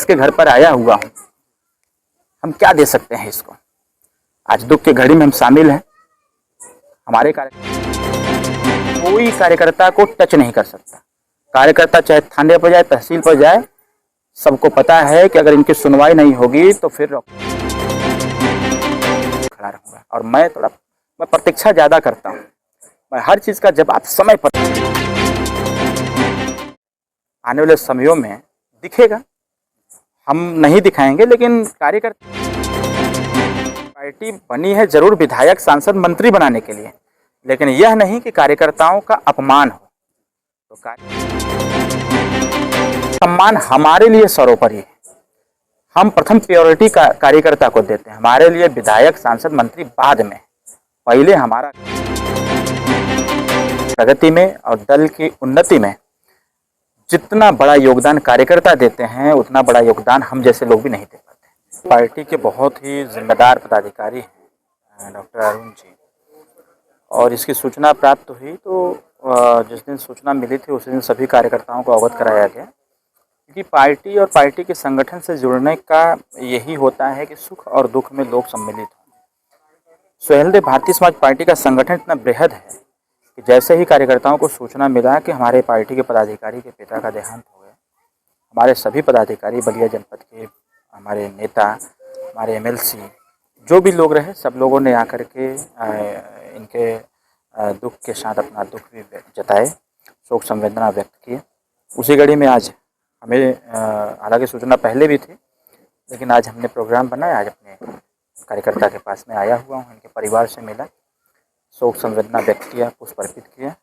जिसके घर पर आया हुआ हूँ, हम क्या दे सकते हैं इसको। आज दुख की घड़ी में हम शामिल हैं। हमारे कोई कार्यकर्ता को टच नहीं कर सकता। कार्यकर्ता चाहे थाने पर जाए, तहसील पर जाए, सबको पता है कि अगर इनकी सुनवाई नहीं होगी तो फिर खड़ा रहूंगा। और मैं प्रतीक्षा ज्यादा करता हूँ। मैं हर चीज का जवाब समय पर, आने वाले समयों में दिखेगा। हम नहीं दिखाएंगे, लेकिन कार्यकर्ता पार्टी बनी है जरूर विधायक, सांसद, मंत्री बनाने के लिए, लेकिन यह नहीं कि कार्यकर्ताओं का अपमान हो। तो सम्मान हमारे लिए सर्वोपरि है। हम प्रथम प्रायोरिटी का कार्यकर्ता को देते हैं। हमारे लिए विधायक, सांसद, मंत्री बाद में, पहले हमारा प्रगति में और दल की उन्नति में जितना बड़ा योगदान कार्यकर्ता देते हैं, उतना बड़ा योगदान हम जैसे लोग भी नहीं दे पाते। पार्टी के बहुत ही जिम्मेदार पदाधिकारी हैं डॉक्टर अरुण जी, और इसकी सूचना प्राप्त हुई तो जिस दिन सूचना मिली थी उसी दिन सभी कार्यकर्ताओं को अवगत कराया गया, क्योंकि पार्टी और पार्टी के संगठन से जुड़ने का यही होता है कि सुख और दुख में लोग सम्मिलित हों। सुहेलदेव भारतीय समाज पार्टी का संगठन इतना बृहद है कि जैसे ही कार्यकर्ताओं को सूचना मिला कि हमारे पार्टी के पदाधिकारी के पिता का देहांत हो गया, हमारे सभी पदाधिकारी, बलिया जनपद के हमारे नेता, हमारे एमएलसी, जो भी लोग रहे, सब लोगों ने आकर के इनके दुख के साथ अपना दुख भी जताए, शोक संवेदना व्यक्त किए। उसी कड़ी में आज हमें, हालांकि सूचना पहले भी थी, लेकिन आज हमने प्रोग्राम बनाया। आज अपने कार्यकर्ता के पास में आया हुआ हूँ, इनके परिवार से मिला, शोक संवेदना व्यक्त किया, पुष्प अर्पित किया।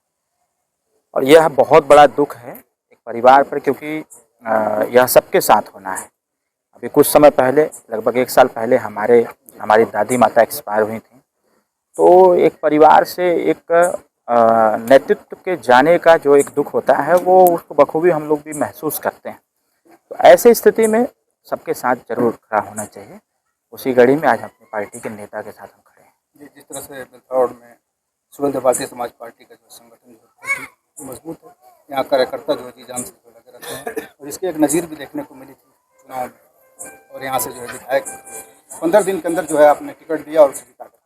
और यह बहुत बड़ा दुख है एक परिवार पर, क्योंकि यह सबके साथ होना है। अभी कुछ समय पहले, लगभग 1 साल पहले हमारी दादी माता एक्सपायर हुई थी। तो एक परिवार से एक नेतृत्व के जाने का जो एक दुख होता है, वो उसको बखूबी हम लोग भी महसूस करते हैं। तो ऐसे स्थिति में सबके साथ जरूर खड़ा होना चाहिए। उसी घड़ी में आज अपनी पार्टी के नेता के साथ हम खड़े हैं। जिस तरह से बेलथौड़ में सुहेलदेव भारतीय समाज पार्टी का जो संगठन है मजबूत है, यहाँ कार्यकर्ता जो है जी जान से लगे रहते हैं, और इसकी एक नज़ीर भी देखने को मिली थी चुनाव में। और यहाँ से जो है विधायक 15 दिन के अंदर जो है आपने टिकट दिया और उसे जिता कर,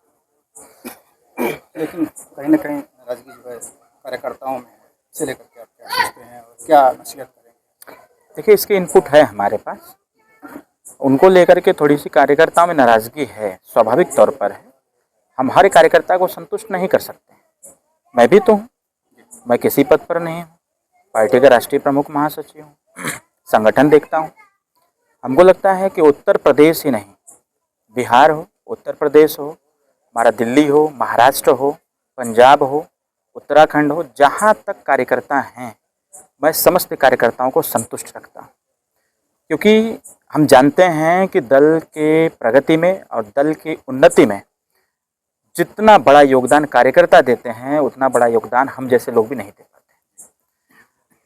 लेकिन कहीं ना कहीं नाराजगी जो है कार्यकर्ताओं में इसे लेकर के आप क्या सोचते हैं और क्या नसीहत करेंगे? देखिए, इसके इनपुट है हमारे पास, उनको लेकर के थोड़ी सी कार्यकर्ताओं में नाराजगी है, स्वाभाविक तौर पर है। हम हर कार्यकर्ता को संतुष्ट नहीं कर सकते। मैं भी तो हूँ, मैं किसी पद पर नहीं हूँ, पार्टी का राष्ट्रीय प्रमुख महासचिव हूँ, संगठन देखता हूँ। हमको लगता है कि उत्तर प्रदेश ही नहीं, बिहार हो, उत्तर प्रदेश हो, हमारा दिल्ली हो, महाराष्ट्र हो, पंजाब हो, उत्तराखंड हो, जहाँ तक कार्यकर्ता हैं, मैं समस्त कार्यकर्ताओं को संतुष्ट रखता हूँ। क्योंकि हम जानते हैं कि दल के प्रगति में और दल की उन्नति में जितना बड़ा योगदान कार्यकर्ता देते हैं, उतना बड़ा योगदान हम जैसे लोग भी नहीं दे पाते।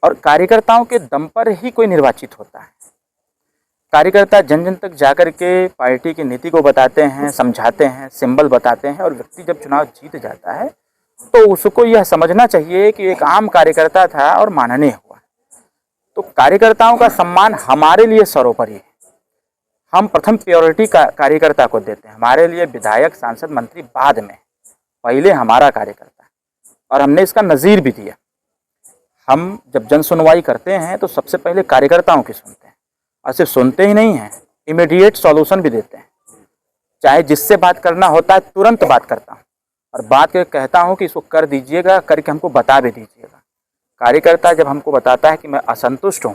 और कार्यकर्ताओं के दम पर ही कोई निर्वाचित होता है। कार्यकर्ता जन जन तक जाकर के पार्टी की नीति को बताते हैं, समझाते हैं, सिंबल बताते हैं, और व्यक्ति जब चुनाव जीत जाता है तो उसको यह समझना चाहिए कि एक आम कार्यकर्ता था और माननीय हुआ। तो कार्यकर्ताओं का सम्मान हमारे लिए सर्वोपरि है। हम प्रथम प्रायोरिटी का कार्यकर्ता को देते हैं। हमारे लिए विधायक, सांसद, मंत्री बाद में, पहले हमारा कार्यकर्ता। और हमने इसका नज़ीर भी दिया। हम जब जन सुनवाई करते हैं तो सबसे पहले कार्यकर्ताओं की सुनते हैं, और सिर्फ सुनते ही नहीं हैं, इमीडिएट सॉल्यूशन भी देते हैं। चाहे जिससे बात करना होता है तुरंत बात करता हूँ, और बात करके कहता हूँ कि इसको कर दीजिएगा, करके हमको बता भी दीजिएगा। कार्यकर्ता जब हमको बताता है कि मैं असंतुष्ट हूँ,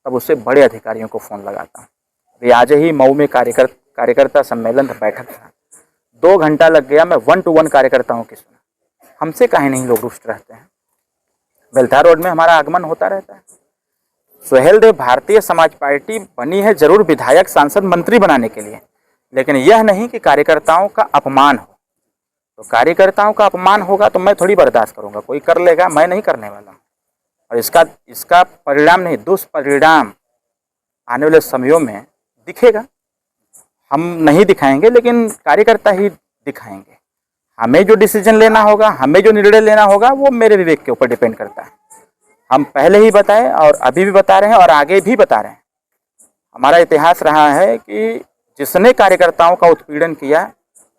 तब उससे बड़े अधिकारियों को फ़ोन लगाता हूँ। अभी आज ही मऊ में कार्यकर्ता सम्मेलन बैठक था, 2 घंटा लग गया। मैं 1 to 1 कार्यकर्ताओं की सुना। हमसे काहे नहीं लोग रुष्ट रहते हैं। बेलथा रोड में हमारा आगमन होता रहता है। सुहेलदेव भारतीय समाज पार्टी बनी है जरूर विधायक, सांसद, मंत्री बनाने के लिए, लेकिन यह नहीं कि कार्यकर्ताओं का अपमान हो। तो कार्यकर्ताओं का अपमान होगा तो मैं थोड़ी बर्दाश्त करूंगा। कोई कर लेगा, मैं नहीं करने वाला हूँ। और इसका परिणाम नहीं, दुष्परिणाम आने वाले समयों में दिखेगा। हम नहीं दिखाएंगे, लेकिन कार्यकर्ता ही दिखाएंगे। हमें जो डिसीजन लेना होगा, हमें जो निर्णय लेना होगा, वो मेरे विवेक के ऊपर डिपेंड करता है। हम पहले ही बताए और अभी भी बता रहे हैं और आगे भी बता रहे हैं। हमारा इतिहास रहा है कि जिसने कार्यकर्ताओं का उत्पीड़न किया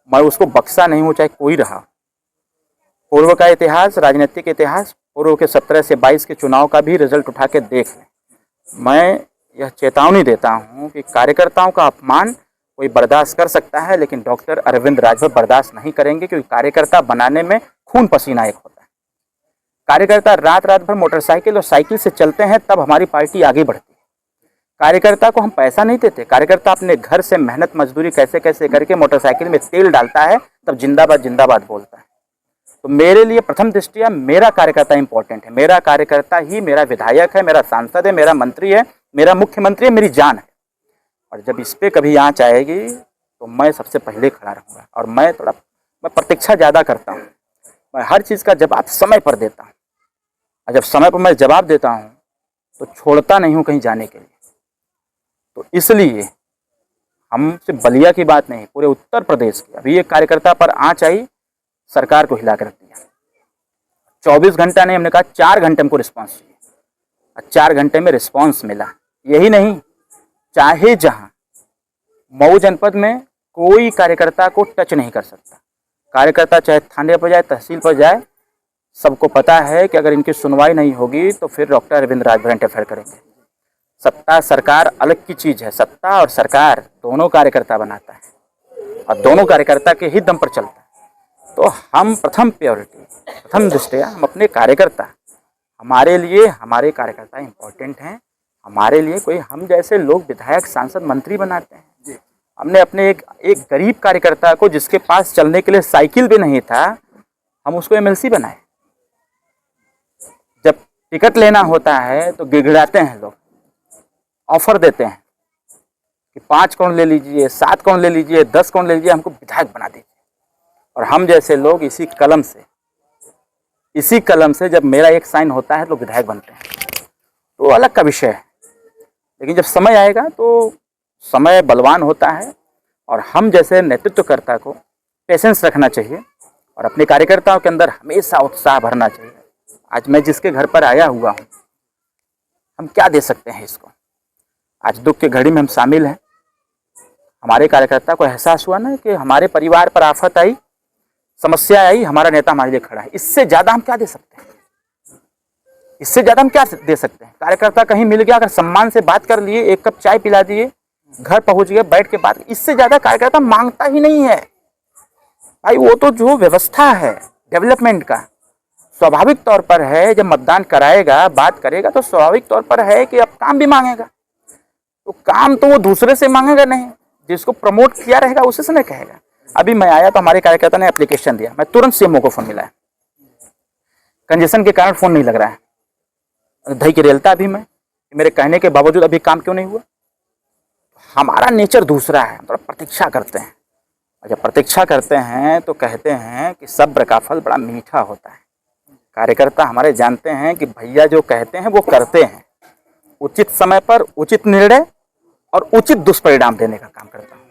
मैं उसको बख्शा नहीं हूँ, चाहे कोई रहा। पूर्व का इतिहास, राजनीतिक इतिहास, पूर्व के 17 से 22 के चुनाव का भी रिजल्ट उठा के देख लें। मैं यह चेतावनी देता हूं कि कार्यकर्ताओं का अपमान कोई बर्दाश्त कर सकता है, लेकिन डॉक्टर अरविंद राजभर बर्दाश्त नहीं करेंगे, क्योंकि कार्यकर्ता बनाने में खून पसीना एक होता है। कार्यकर्ता रात रात भर मोटरसाइकिल और साइकिल से चलते हैं, तब हमारी पार्टी आगे बढ़ती है। कार्यकर्ता को हम पैसा नहीं देते, कार्यकर्ता अपने घर से मेहनत मजदूरी कैसे कैसे करके मोटरसाइकिल में तेल डालता है, तब जिंदाबाद जिंदाबाद बोलता है। तो मेरे लिए प्रथम दृष्टिया मेरा कार्यकर्ता इंपॉर्टेंट है। मेरा कार्यकर्ता ही मेरा विधायक है, मेरा सांसद है, मेरा मंत्री है, मेरा मुख्यमंत्री है, मेरी जान है। और जब इस पर कभी आँच आएगी तो मैं सबसे पहले खड़ा रहूँगा। और मैं प्रतीक्षा ज़्यादा करता हूँ, मैं हर चीज़ का जवाब समय पर देता हूँ। और जब समय पर मैं जवाब देता हूँ तो छोड़ता नहीं हूँ कहीं जाने के लिए। तो इसलिए हमसे बलिया की बात नहीं, पूरे उत्तर प्रदेश की अभी एक कार्यकर्ता पर आँच आई, सरकार को हिला कर रख दिया। 24 घंटा नहीं, हमने कहा 4 घंटे हमको रिस्पांस चाहिए, और 4 घंटे में रिस्पांस मिला। यही नहीं, चाहे जहां मऊ जनपद में कोई कार्यकर्ता को टच नहीं कर सकता। कार्यकर्ता चाहे थाने पर जाए, तहसील पर जाए, सबको पता है कि अगर इनकी सुनवाई नहीं होगी तो फिर डॉक्टर अरविंद राजभर इंटरफेयर करेंगे। सत्ता सरकार अलग की चीज़ है, सत्ता और सरकार दोनों कार्यकर्ता बनाता है और दोनों कार्यकर्ता के ही दम पर चलता है। तो हम प्रथम प्रायोरिटी, प्रथम दृष्टया हम अपने कार्यकर्ता, हमारे लिए हमारे कार्यकर्ता इम्पोर्टेंट हैं। हमारे लिए कोई हम जैसे लोग विधायक, सांसद, मंत्री बनाते हैं। हमने अपने एक गरीब कार्यकर्ता को, जिसके पास चलने के लिए साइकिल भी नहीं था, हम उसको एमएलसी बनाए। जब टिकट लेना होता है तो गिड़गिड़ाते हैं लोग, ऑफर देते हैं कि 5 करोड़ ले लीजिए, 7 करोड़ ले लीजिए, 10 करोड़ ले लीजिए, हमको विधायक बना दीजिए। और हम जैसे लोग इसी कलम से जब मेरा एक साइन होता है तो विधायक बनते हैं। तो अलग का विषय है, लेकिन जब समय आएगा तो समय बलवान होता है। और हम जैसे नेतृत्वकर्ता को पेशेंस रखना चाहिए और अपने कार्यकर्ताओं के अंदर हमेशा उत्साह भरना चाहिए। आज मैं जिसके घर पर आया हुआ हूँ, हम क्या दे सकते हैं इसको। आज दुख की घड़ी में हम शामिल हैं। हमारे कार्यकर्ता को एहसास हुआ ना कि हमारे परिवार पर आफत आई, समस्या आई, हमारा नेता हमारे लिए खड़ा है। इससे ज़्यादा हम क्या दे सकते हैं? इससे ज़्यादा हम क्या दे सकते हैं? कार्यकर्ता कहीं मिल गया, अगर सम्मान से बात कर लिए, 1 कप चाय पिला दिए, घर पहुंच गए, बैठ के बात, इससे ज़्यादा कार्यकर्ता मांगता ही नहीं है भाई। वो तो जो व्यवस्था है डेवलपमेंट का, स्वाभाविक तौर पर है, जब मतदान कराएगा, बात करेगा, तो स्वाभाविक तौर पर है कि अब काम भी मांगेगा। तो काम तो वो दूसरे से मांगेगा नहीं, जिसको प्रमोट किया रहेगा उसी से नहीं कहेगा। अभी मैं आया तो हमारे कार्यकर्ता ने एप्लीकेशन दिया, मैं तुरंत सीएमओ को फोन मिलाया। कंजेशन के कारण फोन नहीं लग रहा है, दही की रेलता अभी मैं, मेरे कहने के बावजूद अभी काम क्यों नहीं हुआ। हमारा नेचर दूसरा है, हम थोड़ा प्रतीक्षा करते हैं। और जब प्रतीक्षा करते हैं तो कहते हैं कि सब्र का फल बड़ा मीठा होता है। कार्यकर्ता हमारे जानते हैं कि भैया जो कहते हैं वो करते हैं। उचित समय पर उचित निर्णय और उचित दुष्परिणाम देने का काम करता हूँ।